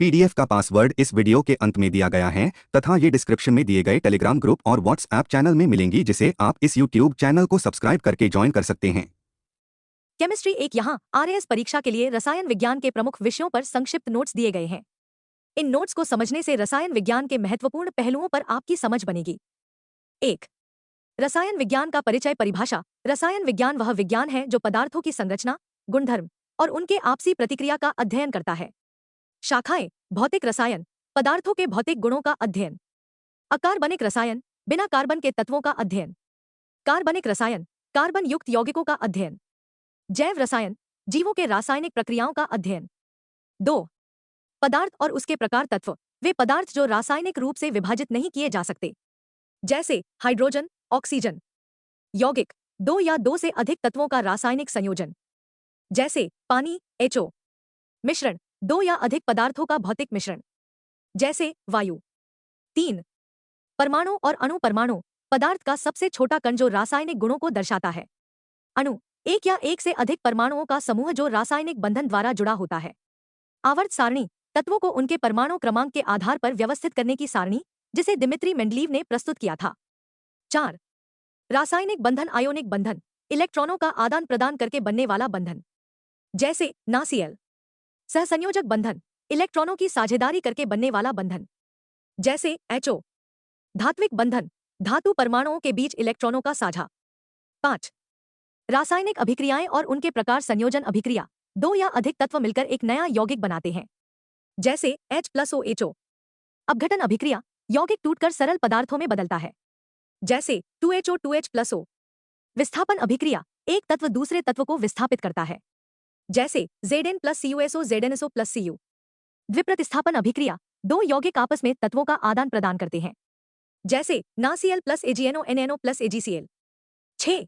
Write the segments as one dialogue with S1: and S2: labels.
S1: PDF का password इस video के अंत में दिया गया है तथा ये डिस्क्रिप्शन में दिए गए टेलीग्राम ग्रुप और व्हाट्सएप चैनल में मिलेंगी, जिसे आप इस यूट्यूब चैनल को सब्सक्राइब करके ज्वाइन कर सकते हैं।
S2: केमिस्ट्री एक यहाँ आरएएस परीक्षा के लिए रसायन विज्ञान के प्रमुख विषयों पर संक्षिप्त नोट्स दिए गए हैं। इन नोट्स को समझने से रसायन विज्ञान के महत्वपूर्ण पहलुओं पर आपकी समझ बनेगी। 1. रसायन विज्ञान का परिचय। परिभाषा। रसायन विज्ञान वह विज्ञान है जो पदार्थों की संरचना, गुणधर्म और उनके आपसी प्रतिक्रिया का अध्ययन करता है। शाखाएं। भौतिक रसायन, पदार्थों के भौतिक गुणों का अध्ययन। अकार्बनिक रसायन, बिना कार्बन के तत्वों का अध्ययन। कार्बनिक रसायन, कार्बन युक्त यौगिकों का अध्ययन। जैव रसायन, जीवों के रासायनिक प्रक्रियाओं का अध्ययन। 2. पदार्थ और उसके प्रकार। तत्व वे पदार्थ जो रासायनिक रूप से विभाजित नहीं किए जा सकते, जैसे हाइड्रोजन, ऑक्सीजन। यौगिक, दो या दो से अधिक तत्वों का रासायनिक संयोजन, जैसे पानी, HO। मिश्रण, दो या अधिक पदार्थों का भौतिक मिश्रण, जैसे वायु। 3. परमाणु और अणु। परमाणु, पदार्थ का सबसे छोटा कण जो रासायनिक गुणों को दर्शाता है। अणु, एक या एक से अधिक परमाणुओं का समूह जो रासायनिक बंधन द्वारा जुड़ा होता है। आवर्त सारणी, तत्वों को उनके परमाणु क्रमांक के आधार पर व्यवस्थित करने की सारणी, जिसे दिमित्री मेंडलीव ने प्रस्तुत किया था। 4. रासायनिक बंधन। आयोनिक बंधन, इलेक्ट्रॉनों का आदान प्रदान करके बनने वाला बंधन, जैसे NaCl। सहसंयोजक बंधन, इलेक्ट्रॉनों की साझेदारी करके बनने वाला बंधन, जैसे HO। धात्विक बंधन, धातु परमाणुओं के बीच इलेक्ट्रॉनों का साझा। 5. रासायनिक अभिक्रियाएं और उनके प्रकार। संयोजन अभिक्रिया, दो या अधिक तत्व मिलकर एक नया यौगिक बनाते हैं, जैसे H+OHO। अपघटन अभिक्रिया, यौगिक टूटकर सरल पदार्थों में बदलता है, जैसे 2HO2H+O। विस्थापन अभिक्रिया, एक तत्व दूसरे तत्व को विस्थापित करता है, जैसे Zn+CuSO ZnSO+Cu। द्विप्रतिस्थापन अभिक्रिया, दो यौगिक आपस में तत्वों का आदान प्रदान करते हैं, जैसे NaCl+AgNO NaNO AgCl। 6.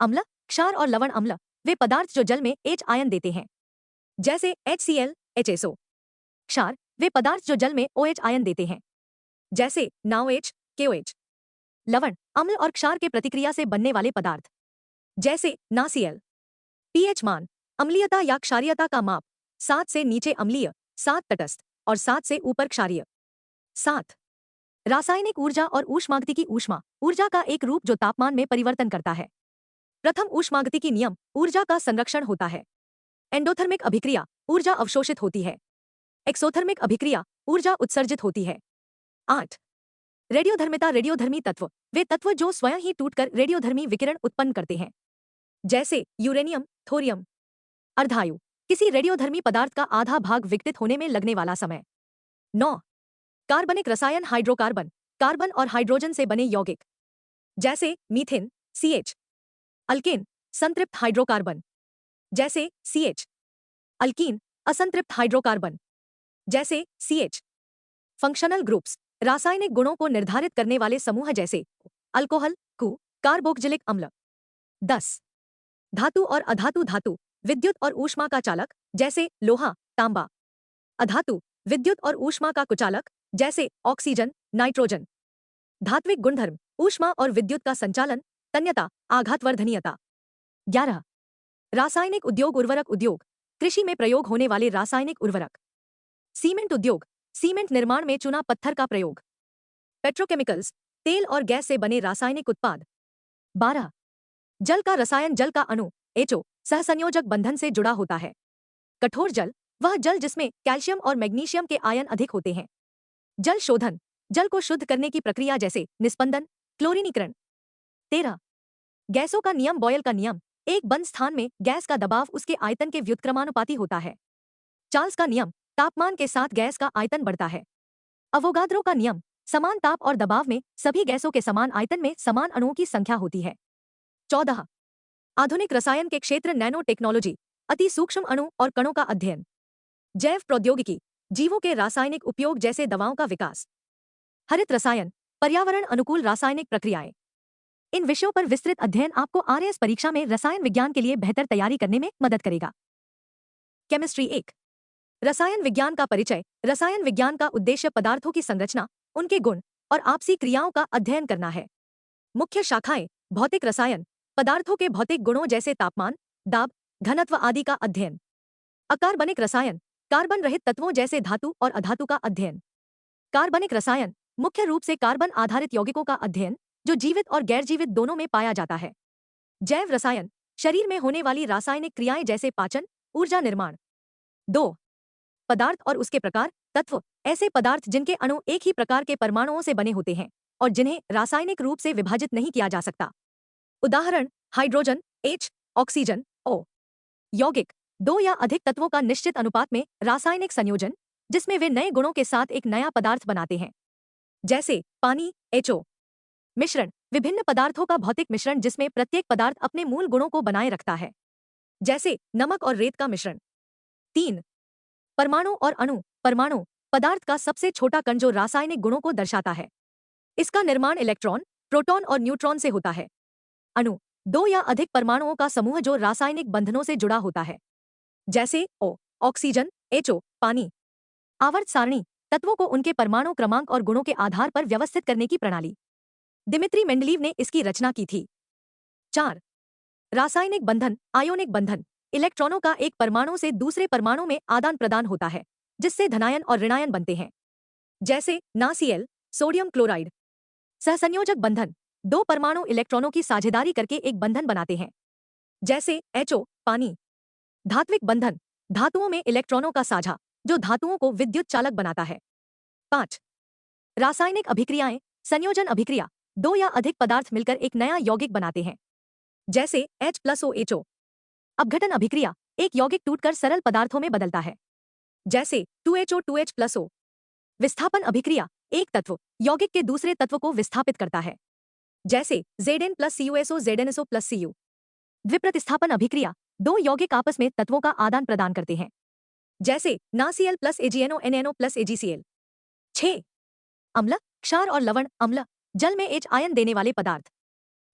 S2: अम्ल, क्षार और लवण। अम्ल, वे पदार्थ जो जल में H आयन देते हैं, जैसे HCl HSO। क्षार, वे पदार्थ जो जल में OH आयन देते हैं, जैसे NaOH KOH। लवण, अम्ल और क्षार के प्रतिक्रिया से बनने वाले पदार्थ, जैसे NaCl। pH मान, अम्लीयता या क्षारीयता का माप। 7 से नीचे अम्लीय, 7 तटस्थ और 7 से ऊपर क्षारीय। 7. रासायनिक ऊर्जा और ऊष्मागतिकी। ऊष्मा, ऊर्जा का एक रूप जो तापमान में परिवर्तन करता है। प्रथम ऊष्मागतिकी नियम, ऊर्जा का संरक्षण होता है। एंडोथर्मिक अभिक्रिया, ऊर्जा अवशोषित होती है। एक्सोथर्मिक अभिक्रिया, ऊर्जा उत्सर्जित होती है। 8. रेडियोधर्मिता। रेडियोधर्मी तत्व, वे तत्व जो स्वयं ही टूटकर रेडियोधर्मी विकिरण उत्पन्न करते हैं, जैसे यूरेनियम, थोरियम। अर्धायु, किसी रेडियोधर्मी पदार्थ का आधा भाग विकसित होने में लगने वाला समय। 9. कार्बनिक रसायन। हाइड्रोकार्बन, कार्बन और हाइड्रोजन से बने यौगिक, जैसे मीथेन CH। अल्केन, संतृप्त हाइड्रोकार्बन, जैसे CH। अल्कीन, असंतृप्त हाइड्रोकार्बन, जैसे CH। फंक्शनल ग्रुप्स, रासायनिक गुणों को निर्धारित करने वाले समूह, जैसे अल्कोहल कु कार्बोक्जिलिक अम्ल। 10. धातु और अधातु। धातु, विद्युत और ऊष्मा का चालक, जैसे लोहा, तांबा। अधातु, विद्युत और ऊष्मा का कुचालक, जैसे ऑक्सीजन, नाइट्रोजन। धात्विक गुणधर्म, ऊष्मा और विद्युत का संचालन, तन्यता, आघातवर्धनीयता। 11. रासायनिक उद्योग। उर्वरक उद्योग, कृषि में प्रयोग होने वाले रासायनिक उर्वरक। सीमेंट उद्योग, सीमेंट निर्माण में चूना पत्थर का प्रयोग। पेट्रोकेमिकल्स, तेल और गैस से बने रासायनिक उत्पाद। 12. जल का रसायन। जल का अणु HO सहसंयोजक बंधन से जुड़ा होता है। कठोर जल, वह जल जिसमें कैल्शियम और मैग्नीशियम के आयन अधिक होते हैं। जल शोधन, जल को शुद्ध करने की प्रक्रिया, जैसे निस्पंदन, क्लोरीनीकरण। 13. गैसों का नियम। बॉयल का नियम, एक बंद स्थान में गैस का दबाव उसके आयतन के व्युत्क्रमानुपाती होता है। चार्ल्स का नियम, तापमान के साथ गैस का आयतन बढ़ता है। अवोगाद्रो का नियम, समान ताप और दबाव में सभी गैसों के समान आयतन में समान अणुओं की संख्या होती है। 14. आधुनिक रसायन के क्षेत्र। नैनो टेक्नोलॉजी, अति सूक्ष्म अणु और कणों का अध्ययन। जैव प्रौद्योगिकी, जीवों के रासायनिक उपयोग जैसे दवाओं का विकास। हरित रसायन, पर्यावरण अनुकूल रासायनिक प्रक्रियाएं। इन विषयों पर विस्तृत अध्ययन आपको आरएएस परीक्षा में रसायन विज्ञान के लिए बेहतर तैयारी करने में मदद करेगा। केमिस्ट्री 1. रसायन विज्ञान का परिचय। रसायन विज्ञान का उद्देश्य पदार्थों की संरचना, उनके गुण और आपसी क्रियाओं का अध्ययन करना है। मुख्य शाखाएं। भौतिक रसायन, पदार्थों के भौतिक गुणों जैसे तापमान, दाब, घनत्व आदि का अध्ययन। अकार्बनिक रसायन, कार्बन रहित तत्वों जैसे धातु और अधातु का अध्ययन। कार्बनिक रसायन मुख्य रूप से कार्बन आधारित यौगिकों का अध्ययन जो जीवित और गैर जीवित दोनों में पाया जाता है। जैव रसायन शरीर में होने वाली रासायनिक क्रियाएं जैसे पाचन, ऊर्जा निर्माण। 2. पदार्थ और उसके प्रकार। तत्व ऐसे पदार्थ जिनके अणु एक ही प्रकार के परमाणुओं से बने होते हैं और जिन्हें रासायनिक रूप से विभाजित नहीं किया जा सकता। उदाहरण हाइड्रोजन H, ऑक्सीजन O। यौगिक दो या अधिक तत्वों का निश्चित अनुपात में रासायनिक संयोजन जिसमें वे नए गुणों के साथ एक नया पदार्थ बनाते हैं, जैसे पानी HO। मिश्रण विभिन्न पदार्थों का भौतिक मिश्रण जिसमें प्रत्येक पदार्थ अपने मूल गुणों को बनाए रखता है, जैसे नमक और रेत का मिश्रण। 3. परमाणु और अणु। परमाणु पदार्थ का सबसे छोटा कण जो रासायनिक गुणों को दर्शाता है। इसका निर्माण इलेक्ट्रॉन, प्रोटॉन और न्यूट्रॉन से होता है। अणु दो या अधिक परमाणुओं का समूह जो रासायनिक बंधनों से जुड़ा होता है, जैसे O, ऑक्सीजन HO, पानी। आवर्त सारणी तत्वों को उनके परमाणु क्रमांक और गुणों के आधार पर व्यवस्थित करने की प्रणाली। दिमित्री मेंडलीव ने इसकी रचना की थी। 4. रासायनिक बंधन। आयोनिक बंधन इलेक्ट्रॉनों का एक परमाणु से दूसरे परमाणु में आदान प्रदान होता है जिससे धनायन और ऋणायन बनते हैं, जैसे NaCl, सोडियम क्लोराइड। सहसंयोजक बंधन दो परमाणु इलेक्ट्रॉनों की साझेदारी करके एक बंधन बनाते हैं, जैसे HO, पानी। धात्विक बंधन धातुओं में इलेक्ट्रॉनों का साझा जो धातुओं को विद्युत चालक बनाता है। 5. रासायनिक अभिक्रियाएं। संयोजन अभिक्रिया दो या अधिक पदार्थ मिलकर एक नया यौगिक बनाते हैं, जैसे H+OHO। अपघटन अभिक्रिया एक यौगिक टूटकर सरल पदार्थों में बदलता है, जैसे 2HO2H+O। विस्थापन अभिक्रिया एक तत्व यौगिक के दूसरे तत्व को विस्थापित करता है, जैसे Zn+CuSO ZnSO+Cu। द्विप्रतिस्थापन अभिक्रिया दो यौगिक आपस में तत्वों का आदान प्रदान करते हैं, जैसे NaCl+AgNO NaNO+AgCl। 6. अम्ल, क्षार और लवण। अम्ल जल में H आयन देने वाले पदार्थ,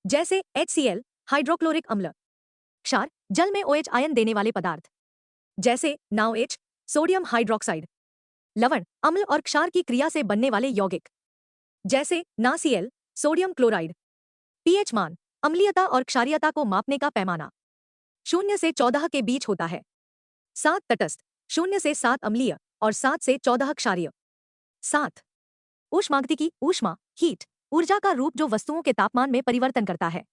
S2: जैसे HCl, हाइड्रोक्लोरिक अम्ल। क्षार जल में OH आयन देने वाले पदार्थ, जैसे NaOH, सोडियम हाइड्रोक्साइड। लवण अम्ल और क्षार की क्रिया से बनने वाले यौगिक, जैसे NaCl, सोडियम क्लोराइड। pH मान अम्लीयता और क्षारीयता को मापने का पैमाना 0 से 14 के बीच होता है। 7 तटस्थ 0 से 7 अम्लीय और 7 से 14 क्षारीय। 7. ऊष्मागतिकी। ऊष्मा हीट ऊर्जा का रूप जो वस्तुओं के तापमान में परिवर्तन करता है।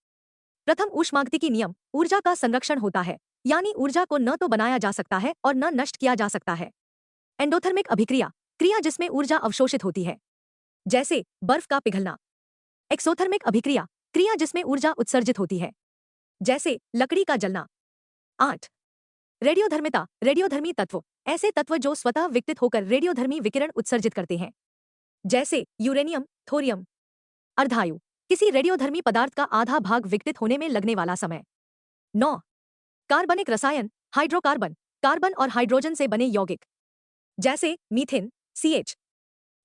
S2: प्रथम ऊष्मागतिकी नियम ऊर्जा का संरक्षण होता है, यानी ऊर्जा को न तो बनाया जा सकता है और न नष्ट किया जा सकता है। एंडोथर्मिक अभिक्रिया क्रिया जिसमें ऊर्जा अवशोषित होती है, जैसे बर्फ का पिघलना। एक्सोथर्मिक अभिक्रिया क्रिया जिसमें ऊर्जा उत्सर्जित होती है, जैसे लकड़ी का जलना। 8. रेडियोधर्मिता। रेडियोधर्मी तत्व ऐसे तत्व जो स्वतः विकसित होकर रेडियोधर्मी विकिरण उत्सर्जित करते हैं, जैसे यूरेनियम, थोरियम। अर्धायु किसी रेडियोधर्मी पदार्थ का आधा भाग विकसित होने में लगने वाला समय। 9. कार्बनिक रसायन। हाइड्रोकार्बन कार्बन और हाइड्रोजन से बने यौगिक, जैसे मीथेन CH।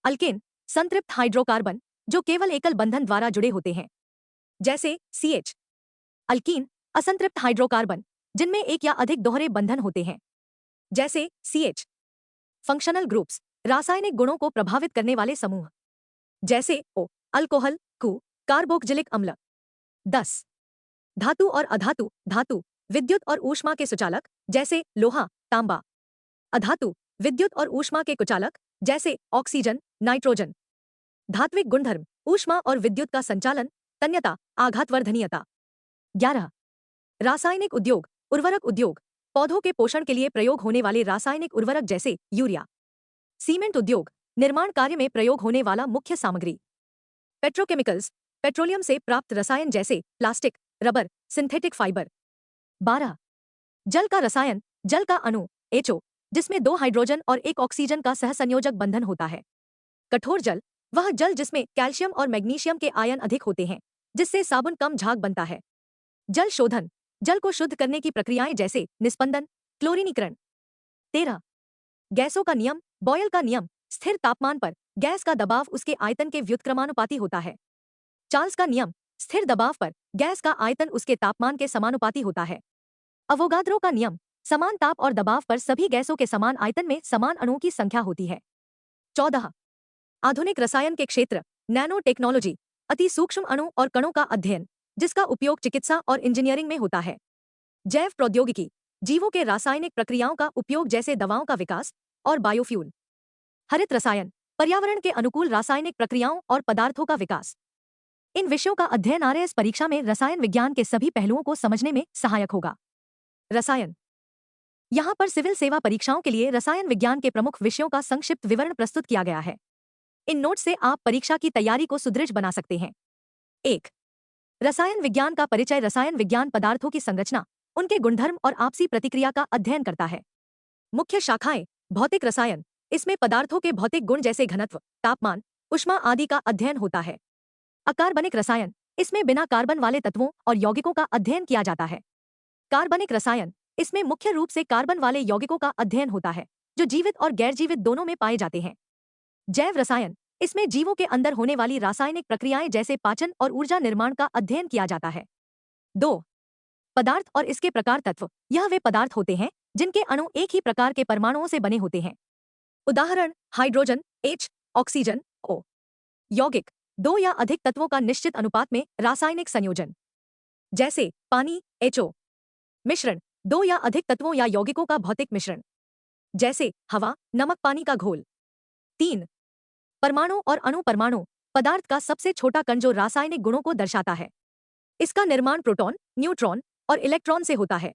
S2: अल्केन संतृप्त हाइड्रोकार्बन जो केवल एकल बंधन द्वारा जुड़े होते हैं, जैसे CH। अल्कीन असंतृप्त हाइड्रोकार्बन जिनमें एक या अधिक दोहरे बंधन होते हैं, जैसे CH। फंक्शनल ग्रुप्स रासायनिक गुणों को प्रभावित करने वाले समूह, जैसे O, अल्कोहल, Q, कार्बोक्जिलिक अम्ल। 10. धातु और अधातु। धातु विद्युत और ऊष्मा के सुचालक, जैसे लोहा, तांबा। अधातु विद्युत और ऊष्मा के कुचालक, जैसे ऑक्सीजन, नाइट्रोजन। धात्विक गुणधर्म ऊष्मा और विद्युत का संचालन, तन्यता, आघातवर्धनीयता। 11. रासायनिक उद्योग। उर्वरक उद्योग पौधों के पोषण के लिए प्रयोग होने वाले रासायनिक उर्वरक जैसे यूरिया। सीमेंट उद्योग निर्माण कार्य में प्रयोग होने वाला मुख्य सामग्री। पेट्रोकेमिकल्स पेट्रोलियम से प्राप्त रसायन जैसे प्लास्टिक, रबर, सिंथेटिक फाइबर। 12. जल का रसायन। जल का अणु HO जिसमें 2 हाइड्रोजन और 1 ऑक्सीजन का सहसंयोजक बंधन होता है। कठोर जल वह जल जिसमें कैल्शियम और मैग्नीशियम के आयन अधिक होते हैं, जिससे साबुन कम झाग बनता है। जल शोधन जल को शुद्ध करने की प्रक्रियाएं जैसे निस्पंदन, क्लोरीनीकरण। 13. गैसों का नियम। बॉयल का नियम स्थिर तापमान पर गैस का दबाव उसके आयतन के व्युत्क्रमानुपाती होता है। चार्ल्स का नियम स्थिर दबाव पर गैस का आयतन उसके तापमान के समानुपाती होता है। अवोगाद्रो का नियम समान ताप और दबाव पर सभी गैसों के समान आयतन में समान अणुओं की संख्या होती है। 14. आधुनिक रसायन के क्षेत्र। नैनो टेक्नोलॉजी अति सूक्ष्म अणु और कणों का अध्ययन जिसका उपयोग चिकित्सा और इंजीनियरिंग में होता है। जैव प्रौद्योगिकी जीवों के रासायनिक प्रक्रियाओं का उपयोग जैसे दवाओं का विकास, और बायोफ्यूल। हरित रसायन, पर्यावरण के अनुकूल रासायनिक प्रक्रियाओं और पदार्थों का विकास। इन विषयों का अध्ययन आरएएस परीक्षा में रसायन विज्ञान के सभी पहलुओं को समझने में सहायक होगा। रसायन। यहाँ पर सिविल सेवा परीक्षाओं के लिए रसायन विज्ञान के प्रमुख विषयों का संक्षिप्त विवरण प्रस्तुत किया गया है। इन नोट्स से आप परीक्षा की तैयारी को सुदृढ़ बना सकते हैं। 1. रसायन विज्ञान का परिचय। रसायन विज्ञान पदार्थों की संरचना, उनके गुणधर्म और आपसी प्रतिक्रिया का अध्ययन करता है। मुख्य शाखाएं। भौतिक रसायन, इसमें पदार्थों के भौतिक गुण जैसे घनत्व, तापमान, ऊष्मा आदि का अध्ययन होता है। अकार्बनिक रसायन, इसमें बिना कार्बन वाले तत्वों और यौगिकों का अध्ययन किया जाता है। कार्बनिक रसायन, इसमें मुख्य रूप से कार्बन वाले यौगिकों का अध्ययन होता है जो जीवित और गैर जीवित दोनों में पाए जाते हैं। जैव रसायन, इसमें जीवों के अंदर होने वाली रासायनिक प्रक्रियाएं जैसे पाचन और ऊर्जा निर्माण का अध्ययन किया जाता है। 2. पदार्थ और इसके प्रकार। तत्व, यह वे पदार्थ होते हैं जिनके अणु एक ही प्रकार के परमाणुओं से बने होते हैं। उदाहरण, हाइड्रोजन H, ऑक्सीजन O। यौगिक, दो या अधिक तत्वों का निश्चित अनुपात में रासायनिक संयोजन, जैसे पानी HO। मिश्रण, दो या अधिक तत्वों या यौगिकों का भौतिक मिश्रण, जैसे हवा, नमक, पानी का घोल। 3. परमाणु और अणु। परमाणु, पदार्थ का सबसे छोटा कण जो रासायनिक गुणों को दर्शाता है। इसका निर्माण प्रोटॉन, न्यूट्रॉन और इलेक्ट्रॉन से होता है।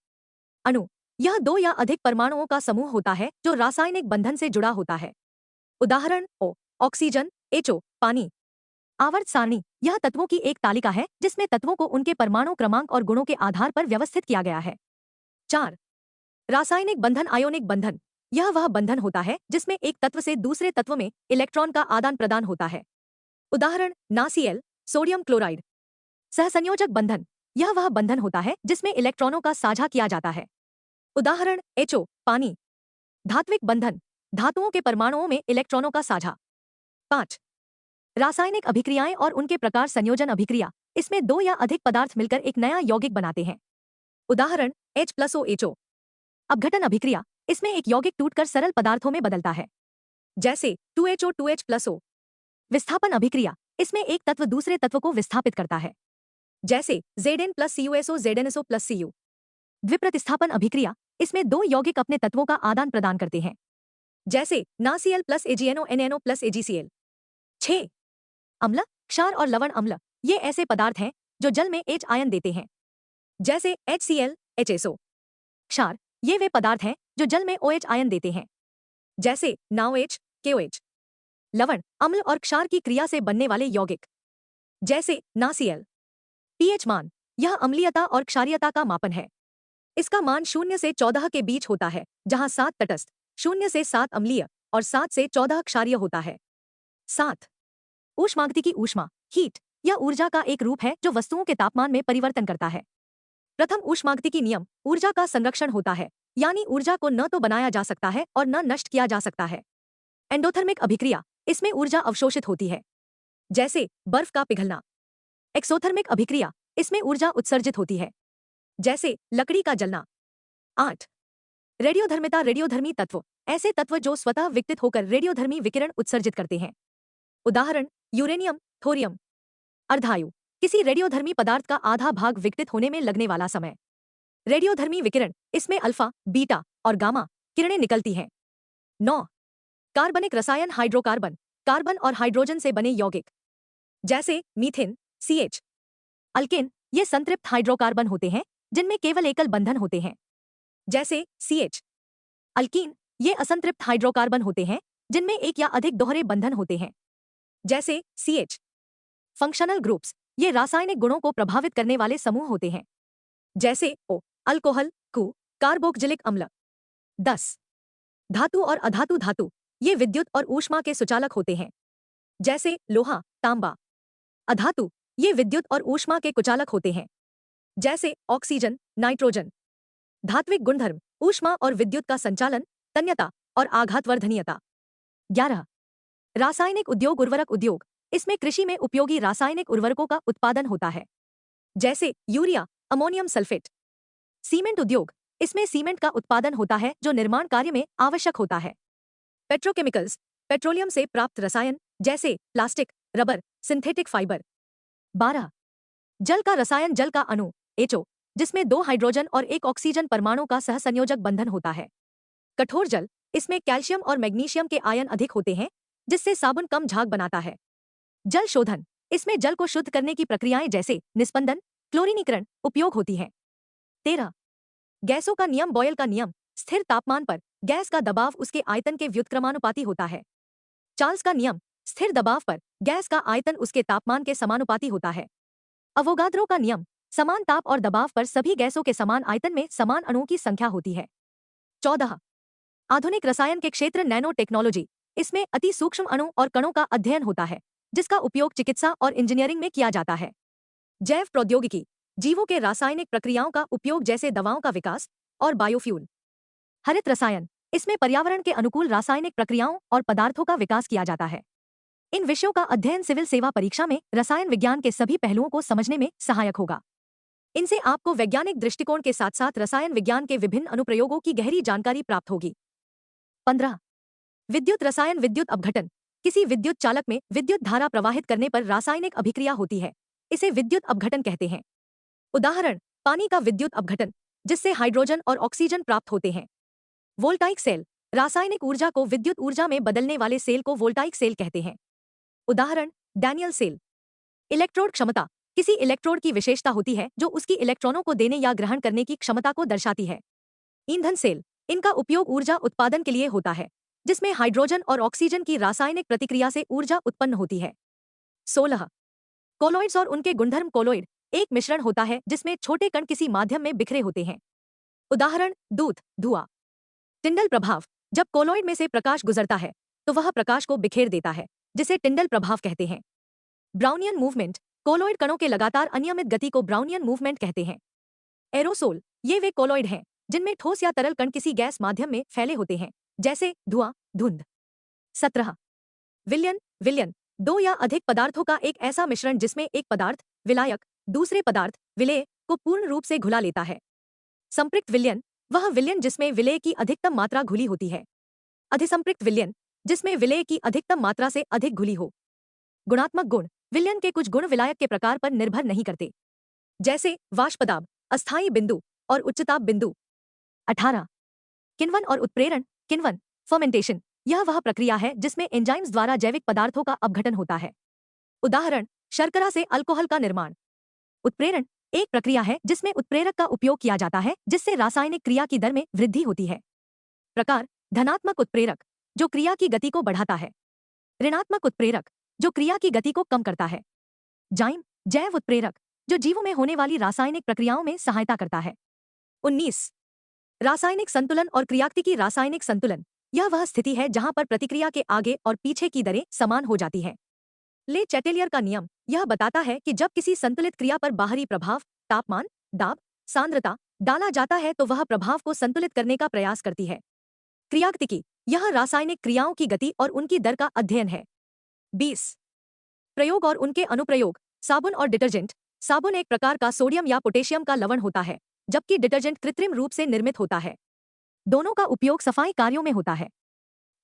S2: अणु, यह दो या अधिक परमाणुओं का समूह होता है जो रासायनिक बंधन से जुड़ा होता है। उदाहरण, O, ऑक्सीजन HO, पानी। आवर्त सारणी, यह तत्वों की एक तालिका है जिसमें तत्वों को उनके परमाणु क्रमांक और गुणों के आधार पर व्यवस्थित किया गया है। 4. रासायनिक बंधन। आयोनिक बंधन, यह वह बंधन होता है जिसमें एक तत्व से दूसरे तत्व में इलेक्ट्रॉन का आदान प्रदान होता है। उदाहरण, NaCl, सोडियम क्लोराइड। सहसंयोजक बंधन, यह वह बंधन होता है जिसमें इलेक्ट्रॉनों का साझा किया जाता है। उदाहरण, HO, पानी। धात्विक बंधन, धातुओं के परमाणुओं में इलेक्ट्रॉनों का साझा। 5. रासायनिक अभिक्रियाएं और उनके प्रकार। संयोजन अभिक्रिया, इसमें दो या अधिक पदार्थ मिलकर एक नया यौगिक बनाते हैं। उदाहरण, H+OHO। अपघटन अभिक्रिया, इसमें एक यौगिक टूटकर सरल पदार्थों में बदलता है, जैसे 2HO2H+O। विस्थापन अभिक्रिया, इसमें एक तत्व दूसरे तत्व को विस्थापित करता है, जैसे Zn+CuSO ZnSO+Cu। द्विप्रतिस्थापन अभिक्रिया, इसमें दो यौगिक अपने तत्वों का आदान प्रदान करते हैं, जैसे NaCl+AgNO NaNO+AgCl। 6. अम्ल, क्षार और लवण अम्ल, ये ऐसे पदार्थ हैं जो जल में H आयन देते हैं, जैसे HCl, HSO। क्षार, ये वे पदार्थ हैं जो जल में OH आयन देते हैं, जैसे NaOH, KOH। लवण, अम्ल और क्षार की क्रिया से बनने वाले यौगिक, जैसे NaCl। pH मान, यह अम्लीयता और क्षारीयता का मापन है। इसका मान 0 से 14 के बीच होता है, जहां 7 तटस्थ, 0 से 7 अम्लीय और 7 से 14 क्षारीय होता है। 7. ऊष्मागतिकी। ऊष्मा, हीट, यह ऊर्जा का एक रूप है जो वस्तुओं के तापमान में परिवर्तन करता है। प्रथम ऊष्मागतिकी नियम, ऊर्जा का संरक्षण होता है, यानी ऊर्जा को न तो बनाया जा सकता है और न नष्ट किया जा सकता है। एंडोथर्मिक अभिक्रिया, इसमें ऊर्जा अवशोषित होती है, जैसे बर्फ का पिघलना। एक्सोथर्मिक अभिक्रिया, इसमें ऊर्जा उत्सर्जित होती है, जैसे लकड़ी का जलना। 8. रेडियोधर्मिता। रेडियोधर्मी तत्व, ऐसे तत्व जो स्वतः विकसित होकर रेडियोधर्मी विकिरण उत्सर्जित करते हैं। उदाहरण, यूरेनियम, थोरियम। अर्धायु, किसी रेडियोधर्मी पदार्थ का आधा भाग विकसित होने में लगने वाला समय। रेडियोधर्मी विकिरण, इसमें अल्फा, बीटा और गामा किरणें निकलती हैं। 9. कार्बनिक रसायन। हाइड्रोकार्बन, कार्बन और हाइड्रोजन से बने यौगिक, जैसे मीथेन, CH। अल्केन, ये संतृप्त हाइड्रोकार्बन होते हैं जिनमें केवल एकल बंधन होते हैं, जैसे CH। अल्कीन, ये असंतृप्त हाइड्रोकार्बन होते हैं जिनमें एक या अधिक दोहरे बंधन होते हैं, जैसे CH। फंक्शनल ग्रुप्स, ये रासायनिक गुणों को प्रभावित करने वाले समूह होते हैं, जैसे O, अल्कोहल, Cu, कार्बोक्जिलिक अम्ल। 10. धातु और अधातु। धातु, ये विद्युत और ऊष्मा के सुचालक होते हैं, जैसे लोहा, तांबा। अधातु, ये विद्युत और ऊष्मा के कुचालक होते हैं, जैसे ऑक्सीजन, नाइट्रोजन। धात्विक गुणधर्म, ऊष्मा और विद्युत का संचालन, तन्यता और आघातवर्धनीयता। 11. रासायनिक उद्योग। उर्वरक उद्योग, इसमें कृषि में उपयोगी रासायनिक उर्वरकों का उत्पादन होता है, जैसे यूरिया, अमोनियम सल्फेट। सीमेंट उद्योग, इसमें सीमेंट का उत्पादन होता है जो निर्माण कार्य में आवश्यक होता है। पेट्रोकेमिकल्स, पेट्रोलियम से प्राप्त रसायन, जैसे प्लास्टिक, रबर, सिंथेटिक फाइबर। 12. जल का रसायन। जल का अणु, HO, जिसमें 2 हाइड्रोजन और 1 ऑक्सीजन परमाणु का सहसंयोजक बंधन होता है। कठोर जल, इसमें कैल्शियम और मैग्नीशियम के आयन अधिक होते हैं, जिससे साबुन कम झाग बनाता है। जल शोधन, इसमें जल को शुद्ध करने की प्रक्रियाएं जैसे निस्पंदन, क्लोरीनीकरण उपयोग होती है। 13 गैसों का नियम, बॉयल का नियम, स्थिर तापमान पर गैस का दबाव उसके आयतन के व्युत्क्रमानुपाती होता है। चार्ल्स का नियम, स्थिर दबाव पर गैस का आयतन उसके तापमान के समानुपाती होता है। अवोगाद्रो का नियम, समान ताप और दबाव पर सभी गैसों के समान आयतन में समान अणुओं की संख्या होती है। 14 आधुनिक रसायन के क्षेत्र, नैनो टेक्नोलॉजी, इसमें अति सूक्ष्म अणु और कणों का अध्ययन होता है, जिसका उपयोग चिकित्सा और इंजीनियरिंग में किया जाता है। जैव प्रौद्योगिकी, जीवों के रासायनिक प्रक्रियाओं का उपयोग जैसे दवाओं का विकास और बायोफ्यूल। हरित रसायन, इसमें पर्यावरण के अनुकूल रासायनिक प्रक्रियाओं और पदार्थों का विकास किया जाता है। इन विषयों का अध्ययन सिविल सेवा परीक्षा में रसायन विज्ञान के सभी पहलुओं को समझने में सहायक होगा। इनसे आपको वैज्ञानिक दृष्टिकोण के साथ साथ रसायन विज्ञान के विभिन्न अनुप्रयोगों की गहरी जानकारी प्राप्त होगी। 15 विद्युत रसायन, विद्युत अपघटन, किसी विद्युत चालक में विद्युत धारा प्रवाहित करने पर रासायनिक अभिक्रिया होती है, इसे विद्युत अपघटन कहते हैं। उदाहरण, पानी का विद्युत अपघटन, जिससे हाइड्रोजन और ऑक्सीजन प्राप्त होते हैं। वोल्टाइक सेल, रासायनिक ऊर्जा को विद्युत ऊर्जा में बदलने वाले सेल को वोल्टाइक सेल कहते हैं। उदाहरण, डैनियल सेल। इलेक्ट्रोड क्षमता, किसी इलेक्ट्रोड की विशेषता होती है जो उसकी इलेक्ट्रॉनों को देने या ग्रहण करने की क्षमता को दर्शाती है। ईंधन सेल, इनका उपयोग ऊर्जा उत्पादन के लिए होता है, जिसमें हाइड्रोजन और ऑक्सीजन की रासायनिक प्रतिक्रिया से ऊर्जा उत्पन्न होती है। 16 कोलॉइड्स और उनके गुणधर्म, कोलॉइड एक मिश्रण होता है जिसमें छोटे कण किसी माध्यम में बिखरे होते हैं। उदाहरण, दूध, धुआं। टिंडल प्रभाव, जब कोलॉइड में से प्रकाश गुजरता है तो वह प्रकाश को बिखेर देता है, जिसे टिंडल प्रभाव कहते हैं। ब्राउनियन मूवमेंट, कोलॉइड कणों के लगातार अनियमित गति को ब्राउनियन मूवमेंट कहते हैं। एरोसोल, ये वे कोलॉइड हैं जिनमें ठोस या तरल कण किसी गैस माध्यम में फैले होते हैं, जैसे धुआं, धुंध। 17 विलयन, विलयन, दो या अधिक पदार्थों का एक ऐसा मिश्रण जिसमें एक पदार्थ, विलायक, दूसरे पदार्थ, विलेय, को पूर्ण रूप से घुला लेता है। संपृक्त विलयन, वह विलयन जिसमें विलेय की अधिकतम मात्रा घुली होती है। अधिसंपृक्त विलयन, जिसमें विलेय की अधिकतम मात्रा से अधिक घुली हो। गुणात्मक गुण, विलयन के कुछ गुण विलायक के प्रकार पर निर्भर नहीं करते, जैसे वाष्पदाब, अस्थायी बिंदु और उच्चताप बिंदु। 18 किण्वन और उत्प्रेरण, किण्वन, फर्मेंटेशन, यह वह प्रक्रिया है जिसमें एंजाइम्स द्वारा जैविक पदार्थों का अपघटन होता है। उदाहरण, शर्करा से अल्कोहल का निर्माण। उत्प्रेरण एक प्रक्रिया है जिसमें उत्प्रेरक का उपयोग किया जाता है जिससे रासायनिक क्रिया की दर में वृद्धि होती है। प्रकार, धनात्मक उत्प्रेरक, जो क्रिया की गति को बढ़ाता है। ऋणात्मक उत्प्रेरक, जो क्रिया की गति को कम करता है। जाइम, जैव उत्प्रेरक, जो जीवों में होने वाली रासायनिक प्रक्रियाओं में सहायता करता है। 19 रासायनिक संतुलन और क्रियात्मकी, रासायनिक संतुलन, यह वह स्थिति है जहां पर प्रतिक्रिया के आगे और पीछे की दरें समान हो जाती हैं। ले चैटेलियर का नियम यह बताता है कि जब किसी संतुलित क्रिया पर बाहरी प्रभाव, तापमान, दाब, सांद्रता डाला जाता है तो वह प्रभाव को संतुलित करने का प्रयास करती है। क्रियात्मकी, यह रासायनिक क्रियाओं की गति और उनकी दर का अध्ययन है। 20 प्रयोग और उनके अनुप्रयोग, साबुन और डिटर्जेंट। साबुन एक प्रकार का सोडियम या पोटेशियम का लवण होता है, जबकि डिटर्जेंट कृत्रिम रूप से निर्मित होता है। दोनों का उपयोग सफाई कार्यों में होता है।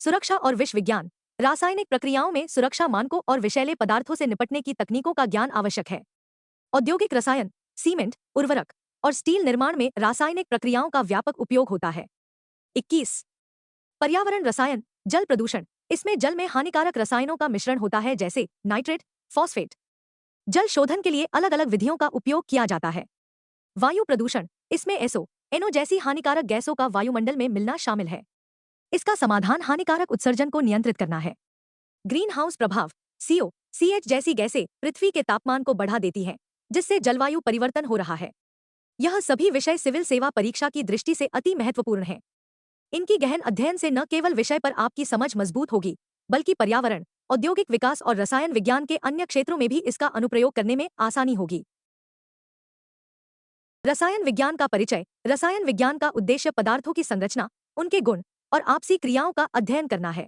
S2: सुरक्षा और विष विज्ञान, रासायनिक प्रक्रियाओं में सुरक्षा मानकों और विषैले पदार्थों से निपटने की तकनीकों का ज्ञान आवश्यक है। औद्योगिक रसायन, सीमेंट, उर्वरक और स्टील निर्माण में रासायनिक प्रक्रियाओं का व्यापक उपयोग होता है। 21 पर्यावरण रसायन, जल प्रदूषण, इसमें जल में हानिकारक रसायनों का मिश्रण होता है जैसे नाइट्रेट, फॉस्फेट। जल शोधन के लिए अलग अलग विधियों का उपयोग किया जाता है। वायु प्रदूषण, इसमें एसओ, एनओ जैसी हानिकारक गैसों का वायुमंडल में मिलना शामिल है। इसका समाधान हानिकारक उत्सर्जन को नियंत्रित करना है। ग्रीन हाउस प्रभाव, सीओ, सीएच जैसी गैसें पृथ्वी के तापमान को बढ़ा देती हैं, जिससे जलवायु परिवर्तन हो रहा है। यह सभी विषय सिविल सेवा परीक्षा की दृष्टि से अति महत्वपूर्ण हैं। इनकी गहन अध्ययन से न केवल विषय पर आपकी समझ मजबूत होगी, बल्कि पर्यावरण, औद्योगिक विकास और रसायन विज्ञान के अन्य क्षेत्रों में भी इसका अनुप्रयोग करने में आसानी होगी। रसायन विज्ञान का परिचय, रसायन विज्ञान का उद्देश्य पदार्थों की संरचना, उनके गुण और आपसी क्रियाओं का अध्ययन करना है।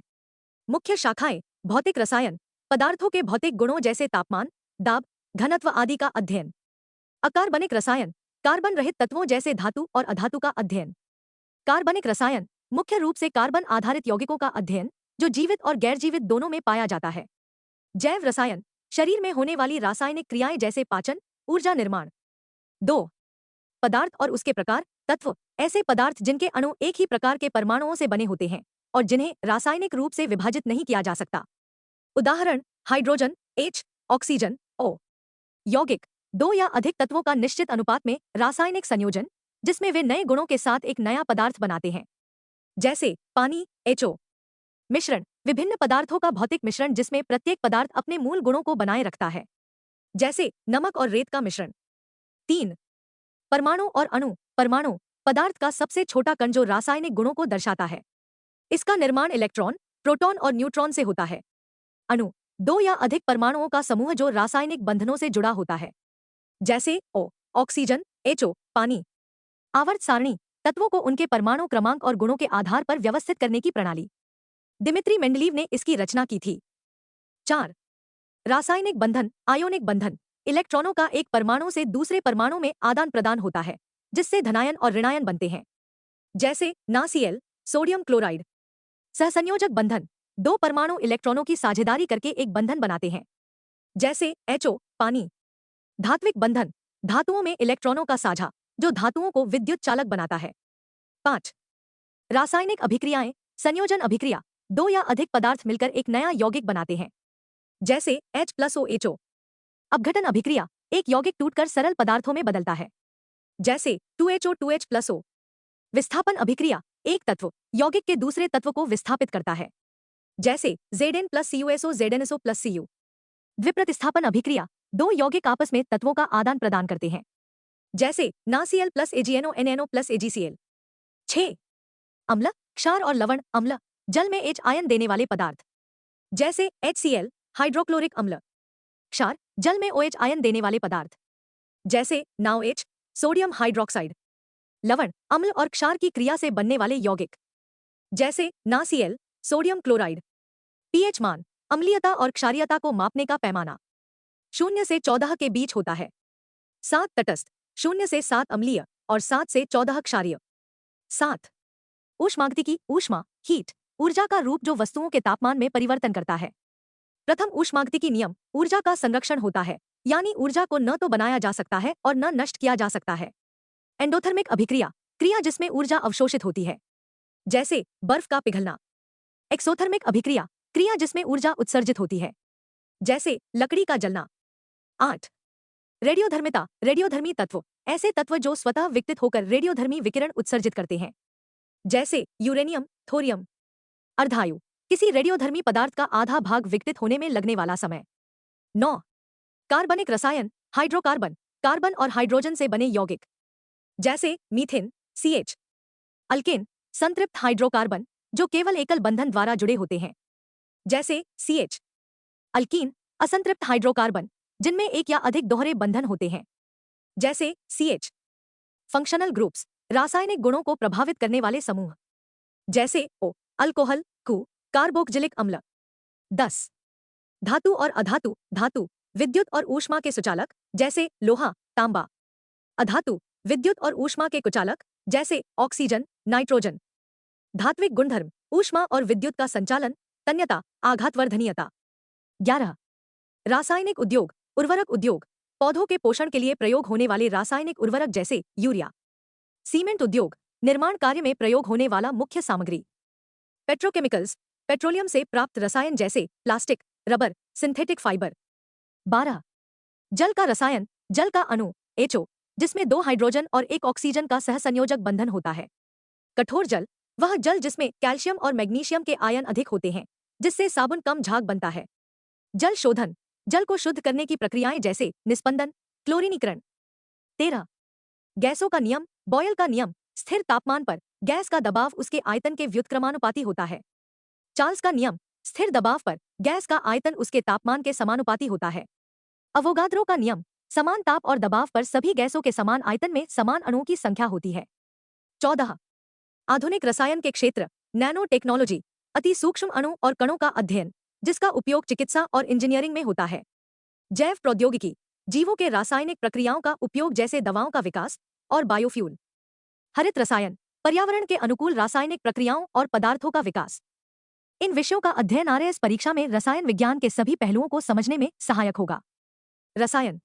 S2: मुख्य शाखाएं, भौतिक रसायन, पदार्थों के भौतिक गुणों जैसे तापमान, दाब, घनत्व आदि का अध्ययन। अकार्बनिक रसायन, कार्बन रहित तत्वों जैसे धातु और अधातु का अध्ययन। कार्बनिक रसायन, मुख्य रूप से कार्बन आधारित यौगिकों का अध्ययन, जो जीवित और गैर जीवित दोनों में पाया जाता है। जैव रसायन, शरीर में होने वाली रासायनिक क्रियाएं जैसे पाचन, ऊर्जा निर्माण। 2 पदार्थ और उसके प्रकार, तत्व, ऐसे पदार्थ जिनके अणु एक ही प्रकार के परमाणुओं से बने होते हैं, और जिन्हें रासायनिक रूप से विभाजित नहीं किया जा सकता। उदाहरण हाइड्रोजन H, ऑक्सीजन O। यौगिक दो या अधिक तत्वों का निश्चित अनुपात में रासायनिक संयोजन जिसमें वे नए गुणों के साथ एक नया पदार्थ बनाते हैं, जैसे पानी HO। मिश्रण विभिन्न पदार्थों का भौतिक मिश्रण जिसमें प्रत्येक पदार्थ अपने मूल गुणों को बनाए रखता है, जैसे नमक और रेत का मिश्रण। 3 परमाणु और अणु परमाणु पदार्थ का सबसे छोटा कण जो रासायनिक गुणों को दर्शाता है। इसका निर्माण इलेक्ट्रॉन, प्रोटॉन और न्यूट्रॉन से होता है। अणु दो या अधिक परमाणुओं का समूह जो रासायनिक बंधनों से जुड़ा होता है, जैसे O, ऑक्सीजन HO, पानी। आवर्त सारणी तत्वों को उनके परमाणु क्रमांक और गुणों के आधार पर व्यवस्थित करने की प्रणाली। दिमित्री मेंडलीव ने इसकी रचना की थी। 4 रासायनिक बंधन आयोनिक बंधन इलेक्ट्रॉनों का एक परमाणु से दूसरे परमाणु में आदान प्रदान होता है, जिससे धनायन और ऋणायन बनते हैं, जैसे NaCl, सोडियम क्लोराइड। सहसंयोजक बंधन दो परमाणु इलेक्ट्रॉनों की साझेदारी करके एक बंधन बनाते हैं, जैसे HO, पानी। धात्विक बंधन धातुओं में इलेक्ट्रॉनों का साझा जो धातुओं को विद्युत चालक बनाता है। 5 रासायनिक अभिक्रियाएं संयोजन अभिक्रिया दो या अधिक पदार्थ मिलकर एक नया यौगिक बनाते हैं, जैसे H+OHO। अपघटन अभिक्रिया एक यौगिक टूटकर सरल पदार्थों में बदलता है, जैसे 2HO2H+O। विस्थापन अभिक्रिया एक तत्व यौगिक के दूसरे तत्व को विस्थापित करता है, जैसे Zn+CuSO ZnSO+Cu। द्विप्रतिस्थापन अभिक्रिया दो यौगिक आपस में तत्वों का आदान प्रदान करते हैं, जैसे NaCl+AgNO NaNO+AgCl। 6 अम्ल क्षार और लवण अम्ल जल में H आयन देने वाले पदार्थ, जैसे HCl, हाइड्रोक्लोरिक अम्ल। क्षार जल में OH आयन देने वाले पदार्थ, जैसे NaOH, सोडियम हाइड्रोक्साइड। लवण अम्ल और क्षार की क्रिया से बनने वाले यौगिक, जैसे NaCl, सोडियम क्लोराइड। pH मान अम्लीयता और क्षारीयता को मापने का पैमाना 0 से 14 के बीच होता है। 7 तटस्थ 0 से 7 अम्लीय और 7 से 14 क्षारीय। 7 ऊष्मागतिकी ऊष्मा हीट ऊर्जा का रूप जो वस्तुओं के तापमान में परिवर्तन करता है। प्रथम ऊष्मागतिकी नियम ऊर्जा का संरक्षण होता है, यानी ऊर्जा को न तो बनाया जा सकता है और न नष्ट किया जा सकता है। एंडोथर्मिक अभिक्रिया क्रिया जिसमें ऊर्जा अवशोषित होती है, जैसे बर्फ का पिघलना। एक्सोथर्मिक अभिक्रिया क्रिया जिसमें ऊर्जा उत्सर्जित होती है, जैसे लकड़ी का जलना। 8 रेडियोधर्मिता रेडियोधर्मी तत्व ऐसे तत्व जो स्वतः विकसित होकर रेडियोधर्मी विकिरण उत्सर्जित करते हैं, जैसे यूरेनियम, थोरियम। अर्धायु किसी रेडियोधर्मी पदार्थ का आधा भाग विकसित होने में लगने वाला समय। 9 कार्बनिक रसायन हाइड्रोकार्बन कार्बन और हाइड्रोजन से बने यौगिक, जैसे मीथेन CH। अल्केन संतृप्त हाइड्रोकार्बन जो केवल एकल बंधन द्वारा जुड़े होते हैं, जैसे CH। अल्कीन असंतृप्त हाइड्रोकार्बन जिनमें एक या अधिक दोहरे बंधन होते हैं, जैसे CH। फंक्शनल ग्रुप्स रासायनिक गुणों को प्रभावित करने वाले समूह, जैसे O अल्कोहल Q कार्बोक्जिलिक अम्ल। 10 धातु और अधातु धातु विद्युत और ऊष्मा के सुचालक, जैसे लोहा, तांबा। अधातु विद्युत और ऊष्मा के कुचालक, जैसे ऑक्सीजन, नाइट्रोजन। धात्विक गुणधर्म ऊष्मा और विद्युत का संचालन, तन्यता, आघातवर्धनीयता। 11 रासायनिक उद्योग उर्वरक उद्योग पौधों के पोषण के लिए प्रयोग होने वाले रासायनिक उर्वरक, जैसे यूरिया। सीमेंट उद्योग निर्माण कार्य में प्रयोग होने वाला मुख्य सामग्री। पेट्रोकेमिकल्स पेट्रोलियम से प्राप्त रसायन, जैसे प्लास्टिक, रबर, सिंथेटिक फाइबर। 12 जल का रसायन जल का अणु HO जिसमें 2 हाइड्रोजन और 1 ऑक्सीजन का सहसंयोजक बंधन होता है। कठोर जल वह जल जिसमें कैल्शियम और मैग्नीशियम के आयन अधिक होते हैं, जिससे साबुन कम झाग बनता है। जल शोधन जल को शुद्ध करने की प्रक्रियाएं, जैसे निस्पंदन, क्लोरीनीकरण। 13 गैसों का नियम बॉयल का नियम स्थिर तापमान पर गैस का दबाव उसके आयतन के व्युत्क्रमानुपाती होता है। चार्ल्स का नियम स्थिर दबाव पर गैस का आयतन उसके तापमान के समानुपाती होता है। अवोगाद्रो का नियम समान ताप और दबाव पर सभी गैसों के समान आयतन में समान अणुओं की संख्या होती है। 14 आधुनिक रसायन के क्षेत्र नैनो टेक्नोलॉजी अति सूक्ष्म अणु और कणों का अध्ययन, जिसका उपयोग चिकित्सा और इंजीनियरिंग में होता है। जैव प्रौद्योगिकी जीवों के रासायनिक प्रक्रियाओं का उपयोग, जैसे दवाओं का विकास और बायोफ्यूल। हरित रसायन पर्यावरण के अनुकूल रासायनिक प्रक्रियाओं और पदार्थों का विकास। इन विषयों का अध्ययन RAS परीक्षा में रसायन विज्ञान के सभी पहलुओं को समझने में सहायक होगा। रसायन